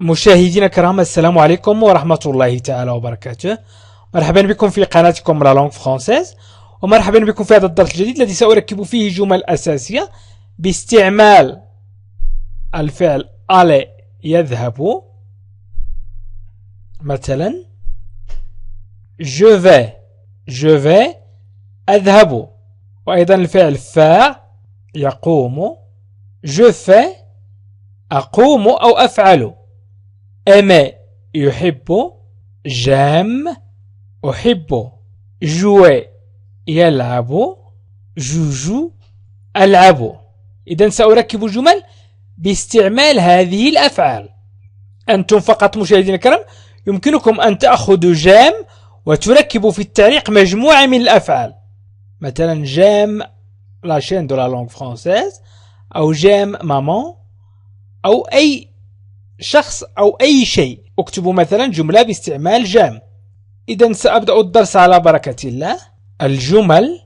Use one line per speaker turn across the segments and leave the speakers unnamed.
مشاهدينا الكرام، السلام عليكم ورحمة الله تعالى وبركاته. مرحبا بكم في قناتكم لا لونغ فرونسيز، ومرحبا بكم في هذا الدرس الجديد الذي سأركب فيه جمل أساسية باستعمال الفعل aller يذهب. مثلا je vais أذهب، وأيضا الفعل faire يقوم، je fais أقوم أو أفعل، aimer يحب، j'aime أحب، jouer يلعب، je joue ألعب. إذن سأركب جمل باستعمال هذه الأفعال. أنتم فقط مشاهدين الكرام يمكنكم أن تأخذوا جام وتركبوا في التعليق مجموعة من الأفعال، مثلا j'aime la chaîne de la langue française، أو j'aime maman، أو أي شخص أو أي شيء. اكتبوا مثلا جملة باستعمال جام. إذن سأبدأ الدرس على بركة الله. الجمل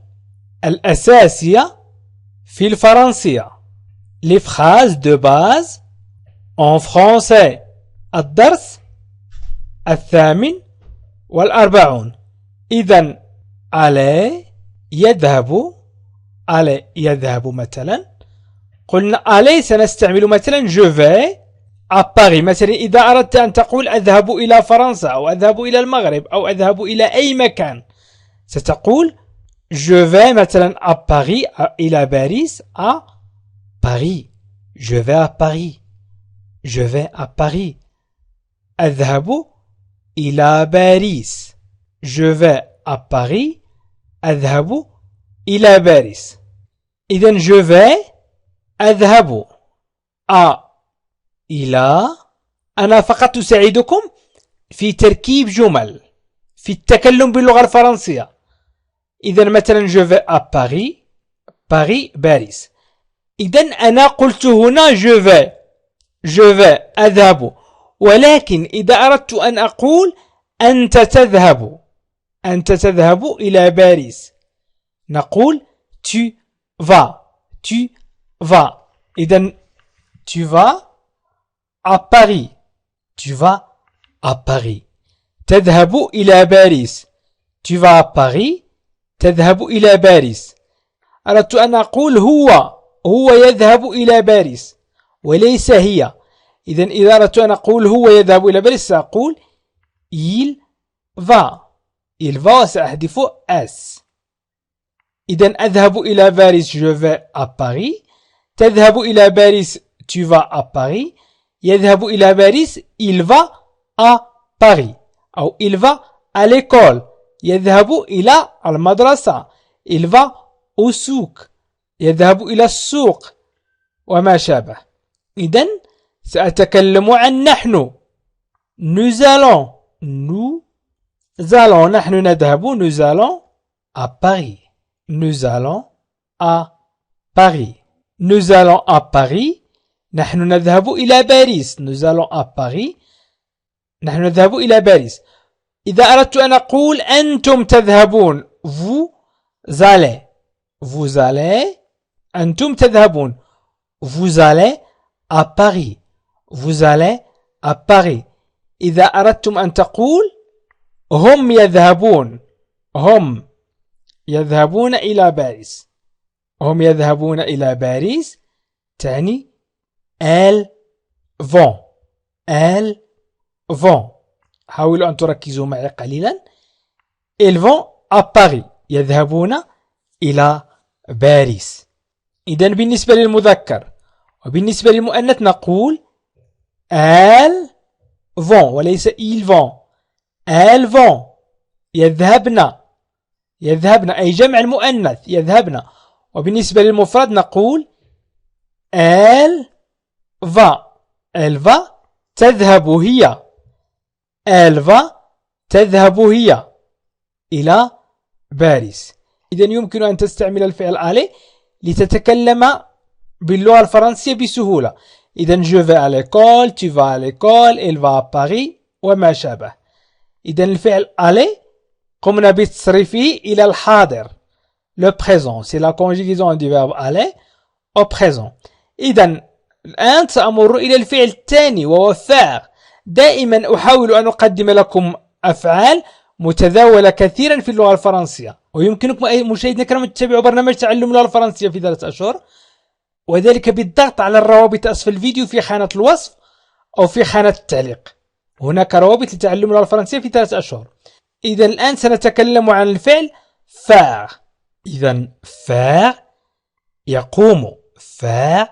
الأساسية في الفرنسية، les phrases de base en français. الدرس 48. إذن aller يذهب مثلا، قلنا aller سنستعمل مثلا je vais à Paris. مثلا إذا أردت أن تقول أذهب إلى فرنسا أو أذهب إلى المغرب أو أذهب إلى أي مكان، ستقول je vais مثلا à Paris، إلى باريس، à Paris. je vais à Paris. je vais à Paris. أذهب إلى باريس. je vais à Paris. أذهب إلى باريس. إذن je vais أذهب à إلى. أنا فقط أساعدكم في تركيب جمل في التكلم باللغة الفرنسية. إذن مثلا je vais à Paris، باريس. إذن أنا قلت هنا je vais أذهب، ولكن إذا أردت أن أقول أنت تذهب إلى باريس، نقول tu vas. إذن tu vas à Paris. تذهب إلى باريس. tu vas à Paris. تذهب إلى باريس. أردت أن أقول هو يذهب إلى باريس وليس هي. إذن إذا أردت أن أقول هو يذهب إلى باريس سأقول il va وسأحذف s. إذن أذهب إلى باريس je vais à Paris. تذهب إلى باريس tu vas à Paris. يذهب إلى باريس il va à Paris، أو il va à l'école، يذهب إلى المدرسة، il va au souk، يذهب إلى السوق، وما شابه. إذن سأتكلم عن نحن. nous allons نحن نذهب nous allons à Paris. نحن نذهب إلى باريس. nous allons à Paris. نحن نذهب إلى باريس. إذا أردت أن أقول أنتم تذهبون vous allez. أنتم تذهبون vous allez à Paris. إذا أردتم أن تقول هم يذهبون إلى باريس، تعني elles vont. حاولوا أن تركزوا معي قليلا. elles vont à Paris، يذهبون إلى باريس. إذن بالنسبة للمذكر، وبالنسبة للمؤنث نقول elles vont وليس ils vont. elles vont يذهبن أي جمع المؤنث يذهبن. وبالنسبة للمفرد نقول elle va تذهب هي إلى باريس. إذن يمكن أن تستعمل الفعل aller لتتكلم باللغة الفرنسية بسهولة. إذن je vais à l'école، tu vas à l'école، elle va à Paris، وما شابه. إذن الفعل aller قمنا بتصريفه إلى الحاضر. le présent c'est la conjugaison du verbe aller au présent. إذن الآن سأمر إلى الفعل الثاني وهو faire. دائما أحاول أن أقدم لكم أفعال متداولة كثيرا في اللغة الفرنسية، ويمكنكم مشاهدينا الكرام أن تتابعوا برنامج تعلم اللغة الفرنسية في 3 أشهر، وذلك بالضغط على الروابط أسفل الفيديو في خانة الوصف أو في خانة التعليق. هناك روابط لتعلم اللغة الفرنسية في 3 أشهر. إذا الآن سنتكلم عن الفعل faire. إذا faire يقوم، faire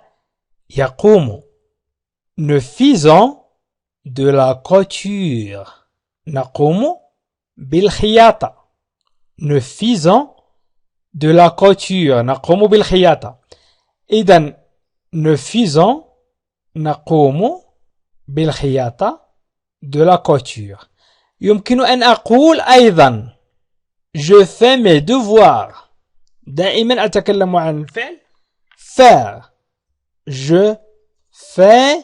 يقوم. Nous faisons de la couture. نقوم بالخياطة. Nous faisons de la couture. نقوم بالخياطة. إذا nous faisons نقوم بالخياطة de la couture. يمكن أن أقول أيضا je fais mes devoirs. دائما أتكلم عن الفعل faire. Je fais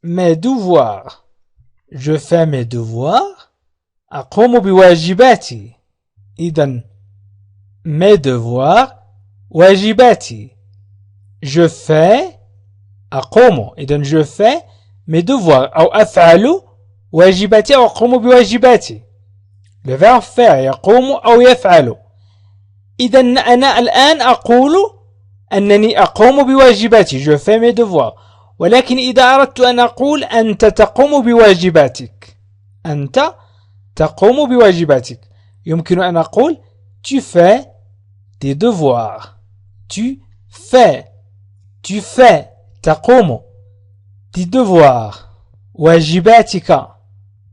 mes devoirs. Je fais mes devoirs. أقوم بواجباتي. إذن mes devoirs واجباتي. Je fais أقوم. إذن je fais mes devoirs أو أفعل واجباتي أو أقوم بواجباتي. Le verbe faire يقوم أو يفعل. إذن أنا الآن أقول أنني أقوم بواجباتي. Je fais mes devoirs. ولكن إذا أردت أن أقول أنت تقوم بواجباتك، أنت تقوم بواجباتك، يمكن أن أقول tu fais tes devoirs. Tu fais تقوم tes devoirs واجباتك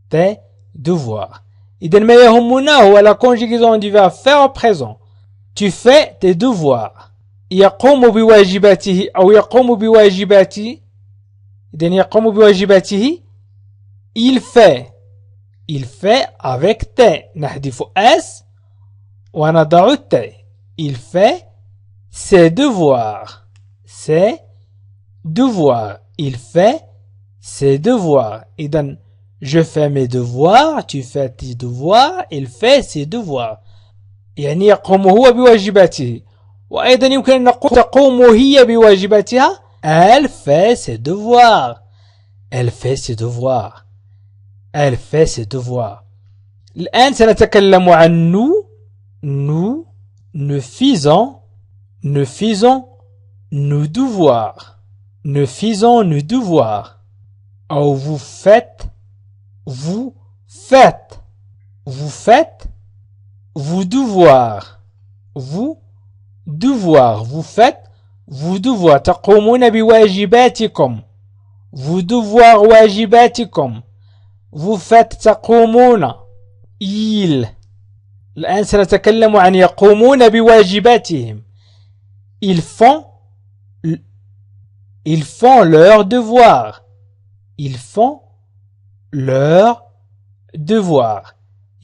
tes devoirs. إذا ما يهمنا هو la conjugaison du verbe faire au présent. Tu fais tes devoirs. يقوم بواجباته أو يقوم بواجباتي. إذا يقوم بواجباته il fait avec tes. نحذف s ونضع tes. Il fait ses devoirs. Il fait ses devoirs. إذا je fais mes devoirs, tu fais tes devoirs, il fait ses devoirs. يعني يقوم هو بواجباته. وأيضا يمكن أن نقول تقوم هي بواجباتها. Elle fait ses devoirs. Elle fait ses devoirs. Elle fait ses devoirs. الآن سنتكلم عن nous faisons nos devoirs. Nous faisons nos devoirs. أو vous faites vos devoirs. Vous faites vos devoirs. تقومون بواجباتكم. Vos devoirs واجباتكم. Vous faites تقومون. الآن سنتكلم عن يقومون بواجباتهم. Ils font leurs devoirs. Ils font leurs devoirs.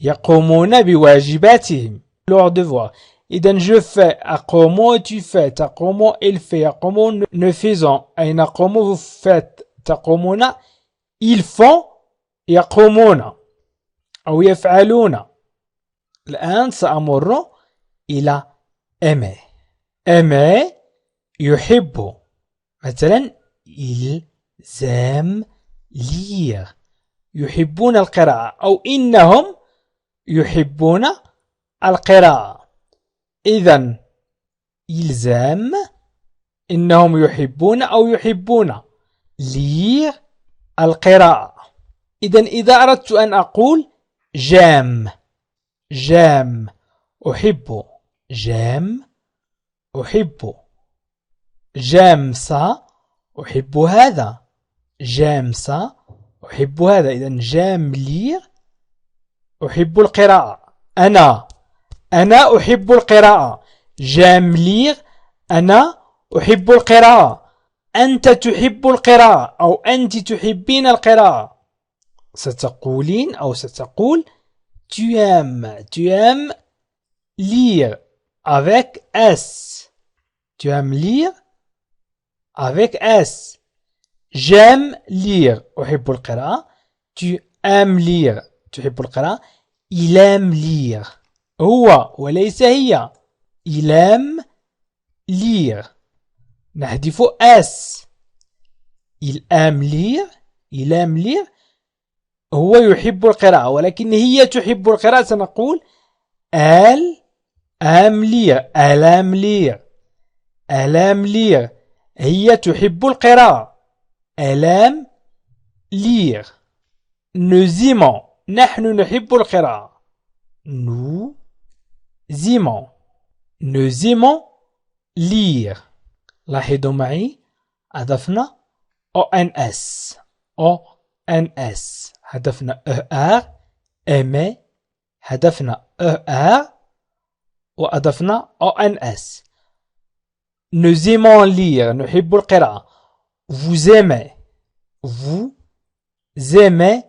يقومون بواجباتهم. Leurs devoirs. إذن je fais أقوم, tu fais تقوم, il fait يقوم, nous faisons أي نقوم, vous faites تقومون, ils font يقومون أو يفعلون. الآن سأمر إلى aimer. aimer يحب. مثلا ils aiment lire. يحبون القراءة أو إنهم يحبون القراءة. إذن ils aiment إنهم يحبون أو يحبون lire القراءة. إذن إذا أردت أن أقول j'aime أحب. j'aime ça أحب هذا. j'aime ça أحب هذا. إذن j'aime lire أحب القراءة. أنا أحب القراءة. j'aime lire أنا أحب القراءة. أنت تحب القراءة أو أنت تحبين القراءة. ستقولين أو ستقول tu aimes lire avec S. Tu aimes lire avec S. j'aime lire أحب القراءة. tu aimes lire تحب القراءة. il aime lire هو وليس هي. il aime lire نحذف S. il aime lire هو يحب القراءة، ولكن هي تحب القراءة سنقول elle aime lire. Elle aime lire. Elle aime lire. هي تحب القراءة. Elle aime lire. Nous aimons. نحن نحب القراءة. Nous aimons. Nous aimons lire. لاحظوا معي أضفنا ONS. ONS. حذفنا ER. aimer. حذفنا ER. وأضفنا ONS. Nous aimons lire. نحب القراءة. Vous aimez. Vous aimez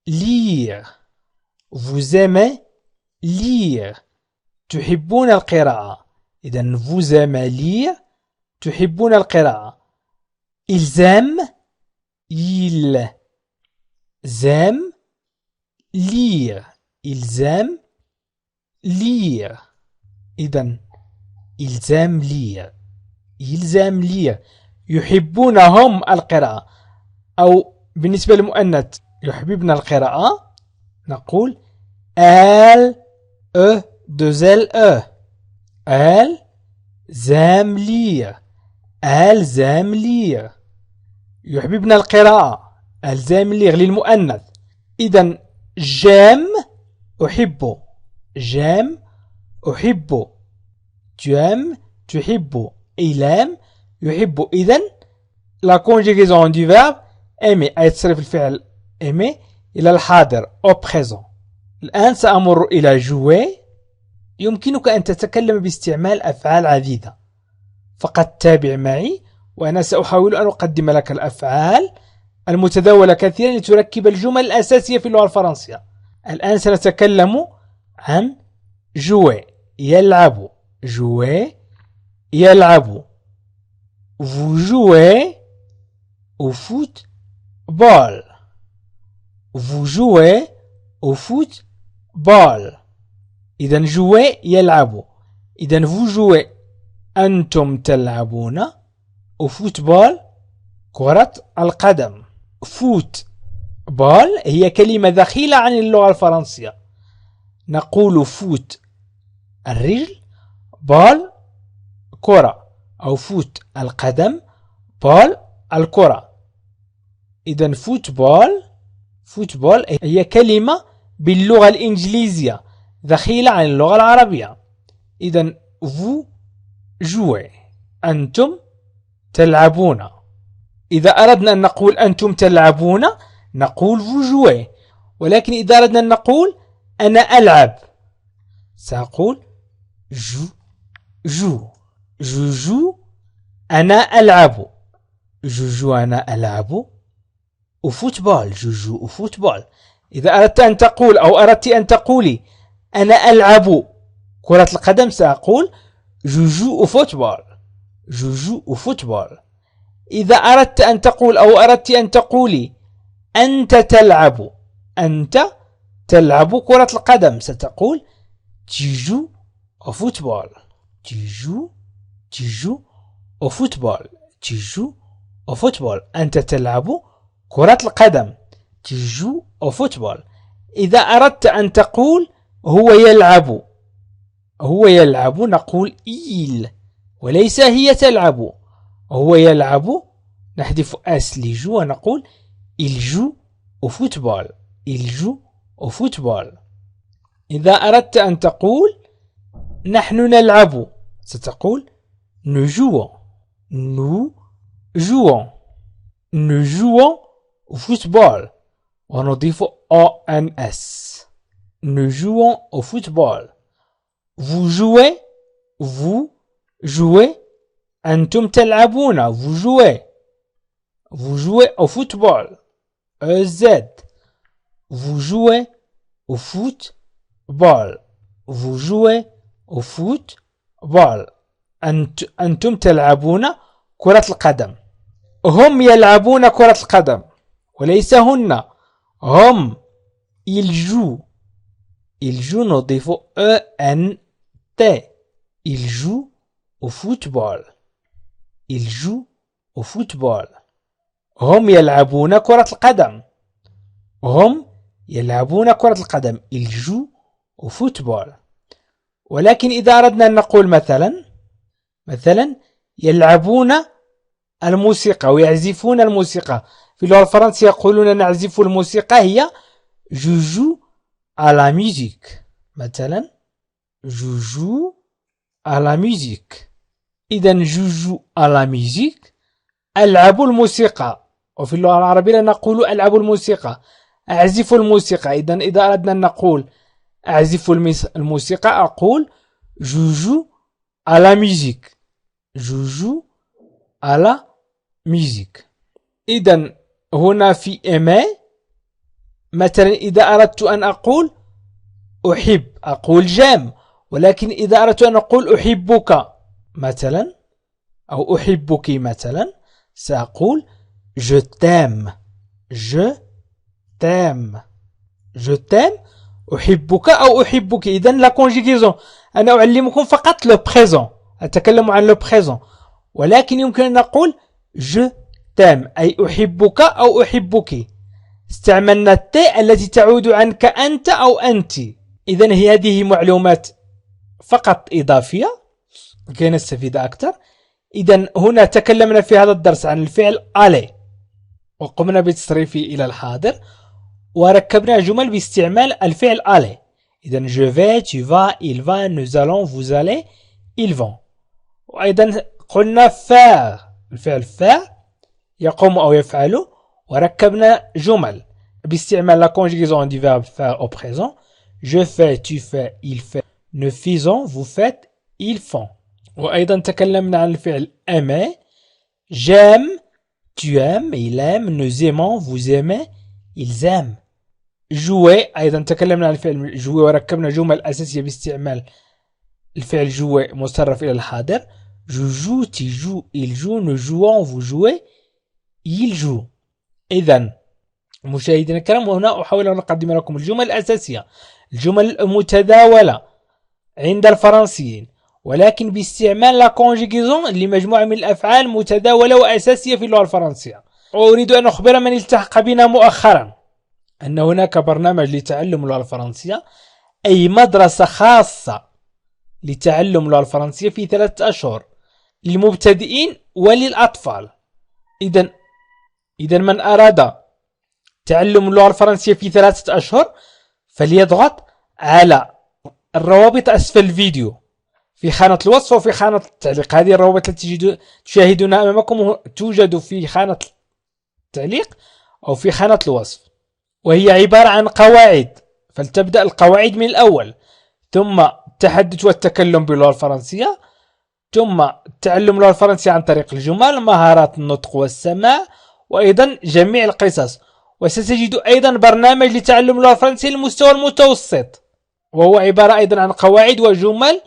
lire. Vous aimez lire. تحبون القراءة. إذن vous aimez lire. تحبون القراءة. Ils aiment. Ils aiment lire. Ils aiment lire. إذن ils aiment lire. Ils aiment lire. يحبون هم القراءة. أو بالنسبة للمؤنث يحببن القراءة نقول elles, eux, deux elles, eux. Elles aiment lire. Elles aiment lire. يحببن القراءة. Elles aiment lire للمؤنث. إذن j'aime أحب. j'aime أحب. tu aimes تحب. il aime يحب. إذن la conjugaison du verbe aimer أي تصرف الفعل aimer إلى الحاضر au présent. الآن سأمر إلى jouer. يمكنك أن تتكلم باستعمال أفعال عديدة، فقط تابع معي وأنا سأحاول أن أقدم لك الأفعال المتداولة كثيرا لتركب الجمل الأساسية في اللغة الفرنسية. الآن سنتكلم عن jouer يلعب. jouer يلعب. vous jouez au football. vous jouez au football. إذن jouer يلعب. إذن vous jouez أنتم تلعبون au football كرة القدم. football هي كلمة دخيلة عن اللغة الفرنسية. نقول foot الرجل، ball كرة، أو foot القدم، ball الكرة. إذن football هي كلمة باللغة الإنجليزية دخيلة عن اللغة العربية. إذن vous jouez أنتم تلعبون. إذا أردنا أن نقول أنتم تلعبون نقول vous jouez، ولكن إذا أردنا أن نقول أنا ألعب سأقول je joue أنا ألعب. أنا ألعب au football. je joue au football. إذا أردت أن تقول أو أردت أن تقولي أنا ألعب كرة القدم سأقول je joue au football. je joue au football. إذا أردت أن تقول أو أردت أن تقولي أنت تلعب كرة القدم ستقول tu joues au football. tu joues au football. tu joues au football. أنت تلعب كرة القدم. tu joues au football. إذا أردت أن تقول هو يلعب نقول il وليس هي تلعب. هو يلعب نحذف اس لجو ونقول il joue au football. il joue au football. إذا أردت أن تقول نحن نلعب ستقول nous jouons. nous jouons au football ونضيف ONS. nous jouons au football. vous jouez أنتم تلعبون. vous jouez au football. EZ. vous jouez au football. vous jouez au football. أنتم تلعبون كرة القدم. هم يلعبون كرة القدم وليس هن. هم ils jouent نضيف ENT. ils jouent au football. ils jouent au football. هم يلعبون كرة القدم. هم يلعبون كرة القدم. ils jouent au football. ولكن إذا أردنا أن نقول مثلا يلعبون الموسيقى ويعزفون الموسيقى، في اللغة الفرنسية يقولون نعزف الموسيقى، هي je joue à la musique. مثلا je joue à la musique. إذا je joue à la musique ألعب الموسيقى. وفي اللغة العربية نقول ألعب الموسيقى، أعزف الموسيقى. إذا أردنا أن نقول أعزف الموسيقى أقول je joue à la musique. je joue à la musique. إذا هنا في aimer مثلا إذا أردت أن أقول أحب أقول j'aime، ولكن إذا أردت أن أقول أحبك مثلا أو أحبك مثلا سأقول je t'aime. je t'aime. je t'aime أحبك أو أحبك. إذن لا conjugaison، أنا أعلمكم فقط le présent، أتكلم عن le présent، ولكن يمكن أن نقول je t'aime أي أحبك أو أحبك. استعملنا التاء التي تعود عنك أنت أو أنت. إذن هذه معلومات فقط إضافية كي نستفيد أكثر. إذن هنا تكلمنا في هذا الدرس عن الفعل aller، وقمنا بتصريفه إلى الحاضر، وركبنا جمل باستعمال الفعل aller. إذن je vais، tu vas، il va، nous allons، vous allez، ils vont. وأيضا قلنا faire، الفعل faire يقوم أو يفعل، وركبنا جمل باستعمال la conjugaison du verbe faire au présent. je fais، tu fais، il fait، nous faisons، vous faites، ils font. وأيضا تكلمنا عن الفعل aimer، j'aime، tu aimes، il aime، nous aimons، vous aimez، ils aiment. jouer أيضا تكلمنا عن الفعل jouer وركبنا جمل أساسية باستعمال الفعل jouer مصرف إلى الحاضر. je joue، tu joues، il joue، nous jouons، vous jouez، il joue. إذن مشاهدينا الكرام، وهنا أحاول أن أقدم لكم الجمل الأساسية، الجمل المتداولة عند الفرنسيين، ولكن باستعمال لا كونجيغيزون لمجموعة من الأفعال متداولة وأساسية في اللغة الفرنسية. وأريد أن أخبر من التحق بنا مؤخرا أن هناك برنامج لتعلم اللغة الفرنسية، أي مدرسة خاصة لتعلم اللغة الفرنسية في 3 أشهر للمبتدئين وللأطفال. إذن من أراد تعلم اللغة الفرنسية في 3 أشهر فليضغط على الروابط أسفل الفيديو في خانة الوصف وفي خانة التعليق. هذه الروابط التي تشاهدونها أمامكم توجد في خانة التعليق أو في خانة الوصف، وهي عبارة عن قواعد. فلتبدأ القواعد من الأول، ثم التحدث والتكلم باللغة الفرنسية، ثم تعلم اللغة الفرنسية عن طريق الجمل، مهارات النطق والسماع، وأيضا جميع القصص. وستجد أيضا برنامج لتعلم اللغة الفرنسية للمستوى المتوسط، وهو عبارة أيضا عن قواعد وجمل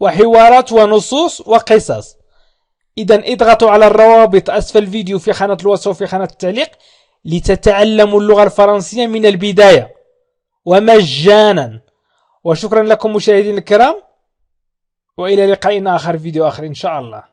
وحوارات ونصوص وقصص. إذن اضغطوا على الروابط أسفل الفيديو في خانة الوصف وفي خانة التعليق لتتعلموا اللغة الفرنسية من البداية ومجانا. وشكرا لكم مشاهدين الكرام، وإلى لقاء آخر فيديو آخر إن شاء الله.